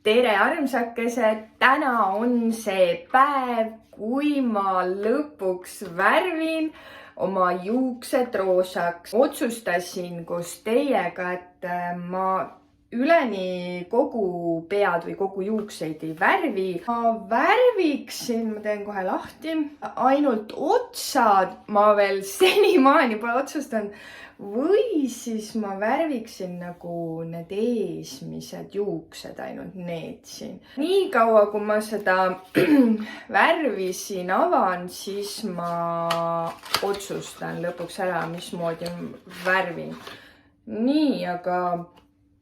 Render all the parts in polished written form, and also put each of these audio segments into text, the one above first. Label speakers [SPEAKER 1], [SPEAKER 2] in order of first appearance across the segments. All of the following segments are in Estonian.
[SPEAKER 1] tere, armsakesed! Täna on see päev, kui ma lõpuks värvin oma juuksed roosaks. Otsustasin koos teiega, et ma üleni kogu pead või kogu juukseid ei värvi. Ma värviksin, ma teen kohe lahti, ainult otsad ma veel senimaani pole otsustanud. Või siis ma värviksin nagu need eesmised juuksed, ainult need siin. Nii kaua, kui ma seda värvi siin avan, siis ma otsustan lõpuks ära, mismoodi värvin. Nii, aga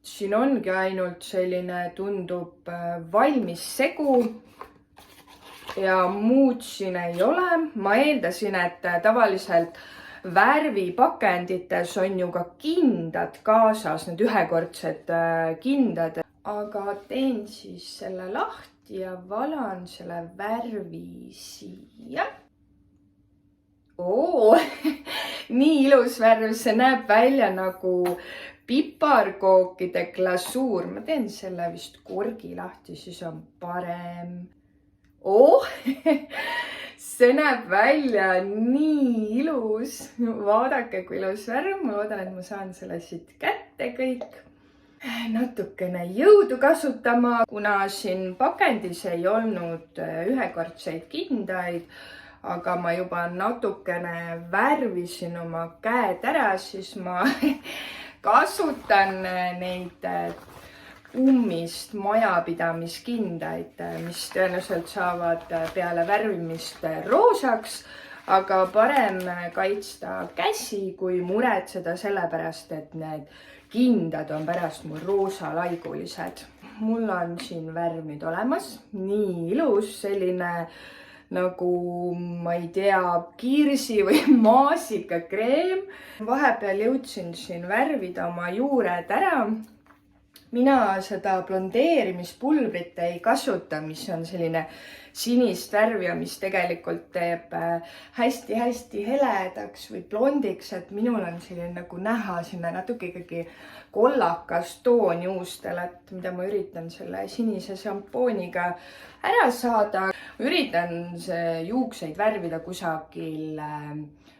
[SPEAKER 1] siin ongi ainult selline, tundub valmis segu ja muud siin ei ole. Ma eeldasin, et tavaliselt värvipakendites on ju ka kindad kaasas, need ühekordsed kindad. Aga teen siis selle lahti ja valan selle värvi siia. Nii ilus värv, see näeb välja nagu piparkookide glasuur. Ma teen selle vist korgi lahti, siis on parem. See näeb välja nii ilus. Vaadake, kui ilus värv. Ma loodan, et ma saan selle siit kätte kõik. Natukene jõudu kasutama, kuna siin pakendis ei olnud ühekordseid kindaid, aga ma juba natukene värvisin oma käed ära, siis ma kasutan neid ummist majapidamiskindaid, mis tõenäoliselt saavad peale värvimist roosaks, aga parem kaitsta käsi, kui muretseda sellepärast, et need kindad on pärast mul roosalaigulised. Mul on siin värv nüüd olemas, nii ilus, selline nagu, ma ei tea, kirsi või maasikakreem. Vahepeal jõudsin siin värvida oma juured ära. Mina seda blondeerimispulbrit ei kasuta, mis on selline sinist värvi ja mis tegelikult teeb hästi-hästi heledaks või blondiks, et minul on selline nagu näha sinna natuke ikkagi kollakas toon juustel, et mida ma üritan selle sinise šampooniga ära saada. Üritan juukseid värvida kusagil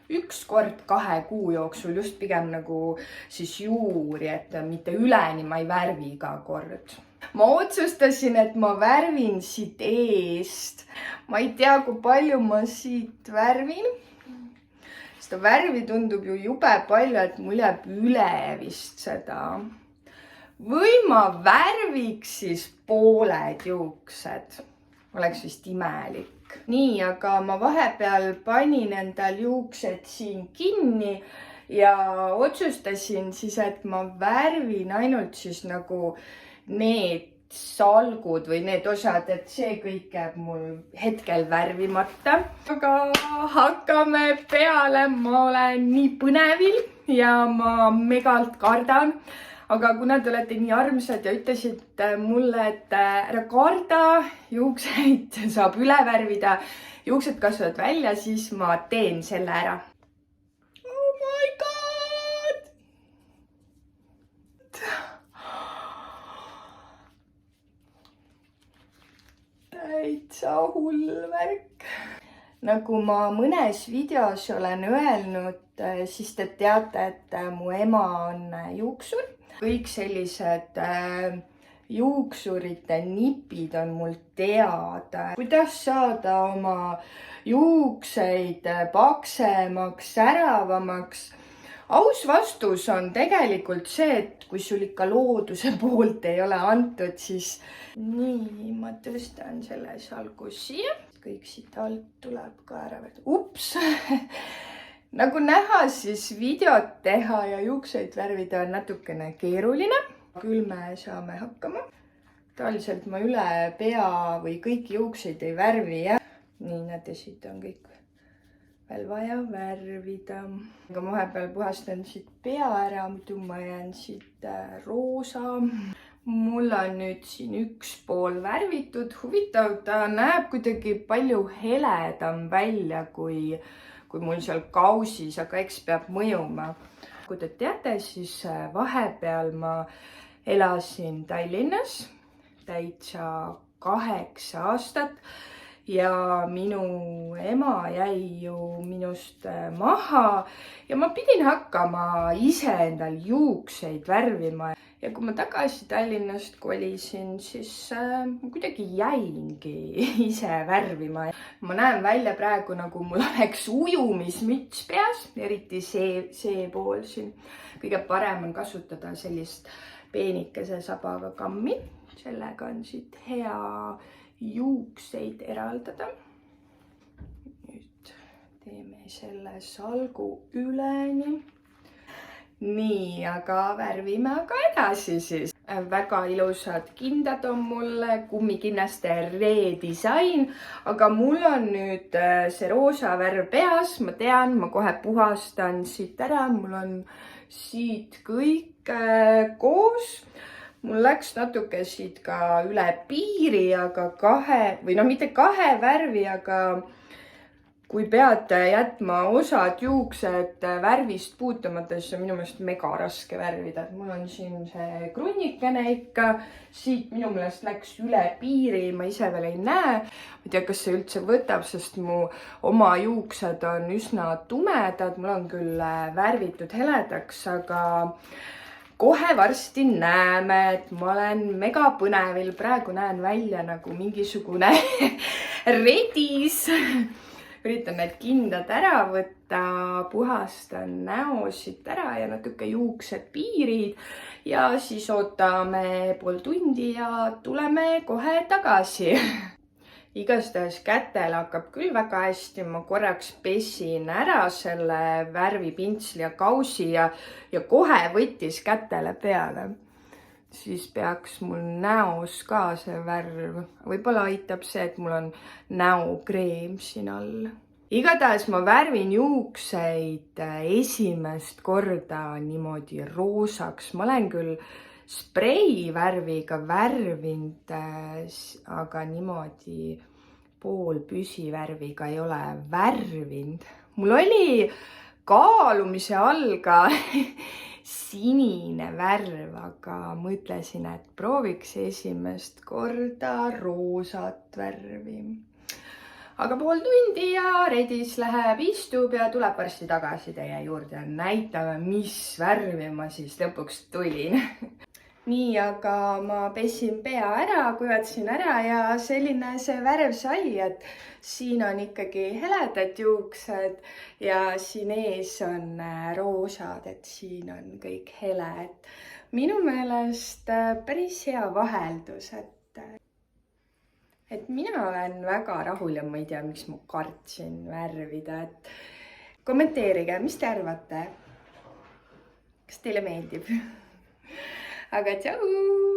[SPEAKER 1] 1 kord 2 kuu jooksul, just pigem nagu siis juuri, et mitte üleni ma ei värvi iga kord. Ma otsustasin, et ma värvin siit eest. Ma ei tea, kui palju ma siit värvin. Seda värvi tundub ju jube palju, et mul jääb üle vist seda. Või ma värviks siis pooled juuksed. Oleks vist imelik. Nii, aga ma vahepeal panin endal juuksed siin kinni ja otsustasin siis, et ma värvin ainult siis nagu need salgud või need osad, et see kõik jääb mul hetkel värvimata. Aga hakkame peale, ma olen nii põnevil ja ma megalt kardan. Aga kuna te olete nii armsad ja ütlesite mulle, et ära karda, juukseid saab üle värvida, juuksed kasvavad välja, siis ma teen selle ära. Oh my god! Täitsa hull värk. Nagu ma mõnes videos olen öelnud, siis te teate, et mu ema on juuksur. Kõik sellised juuksurite nipid on mul teada. Kuidas saada oma juukseid paksemaks, säravamaks? Aus vastus on tegelikult see, et kui sul ikka looduse poolt ei ole antud, siis nii, ma tõstan selle salgu siia. Kõik siit alt tuleb ka ära. Ups! Nagu näha, siis videot teha ja juukseid värvida on natukene keeruline. Küll me saame hakkama. Tavaliselt ma üle pea või kõiki juukseid ei värvi. Nii, näete, siit on kõik veel vaja värvida. Aga ma vahepeal puhastan siit pea ära, muidu ma jään siit roosa. Mul on nüüd siin üks pool värvitud. Huvitav, ta näeb kuidagi palju heledam välja kui mul seal kausis, aga eks peab mõjuma. Kui te teate, siis vahepeal ma elasin Tallinnas täitsa 8 aastat ja minu ema jäi ju minust maha ja ma pidin hakkama ise endal juukseid värvima. Ja kui ma tagasi Tallinnast kolisin, siis ma kuidagi jäingi ise värvima. Ma näen välja praegu, nagu mul oleks ujumismüts peas, eriti see pool siin. Kõige parem on kasutada sellist peenikese sabaga kammi. Sellega on siit hea juukseid eraldada. Nüüd teeme selle salgu üleni. Nii, aga värvime aga edasi siis. Väga ilusad kindad on mulle, kummikinnaste redisain, aga mul on nüüd see roosa värv peas. Ma tean, ma kohe puhastan siit ära. Mul on siit kõik koos. Mul läks natuke siit ka üle piiri, aga mitte kahe värvi, aga kui peate jätma osad juuksed värvist puutumata, siis on minu meelest mega raske värvida. Mul on siin see krunnikene ikka, siit minu meelest läks üle piiri, ma ise veel ei näe. Ma ei tea, kas see üldse võtab, sest mu oma juuksed on üsna tumedad. Mul on küll värvitud heledaks, aga kohe varsti näeme, et ma olen mega põnevil. Praegu näen välja nagu mingisugune redis. Üritan need kindad ära võtta, puhastan näosid ära ja natuke juuksed piirid ja siis ootame pool tundi ja tuleme kohe tagasi. Igastahes kätel hakkab küll väga hästi, ma korraks pesin ära selle värvipintsli ja kausi ja kohe võttis kätele peale. Siis peaks mul näos ka see värv. Võib-olla aitab see, et mul on näokreem siin all. Igatahes ma värvin juukseid esimest korda niimoodi roosaks. Ma olen küll spreivärviga värvinud, aga niimoodi poolpüsivärviga ei ole värvinud. Mul oli kaalumise all ka sinine värv, aga mõtlesin, et prooviks esimest korda roosat värvi. Aga pool tundi ja redis läheb, istub ja tuleb varsti tagasi teie juurde. Näitame, mis värvi ma siis lõpuks tulin. Nii, aga ma pesin pea ära, kuivatasin ära ja selline see värv sai, et siin on ikkagi heledad juuksed ja siin ees on roosad, et siin on kõik hele. Minu meelest päris hea vaheldus, et mina olen väga rahul ja ma ei tea, miks ma kartsin värvida. Kommenteerige, mis te arvate? Kas teile meeldib? Aga tšau!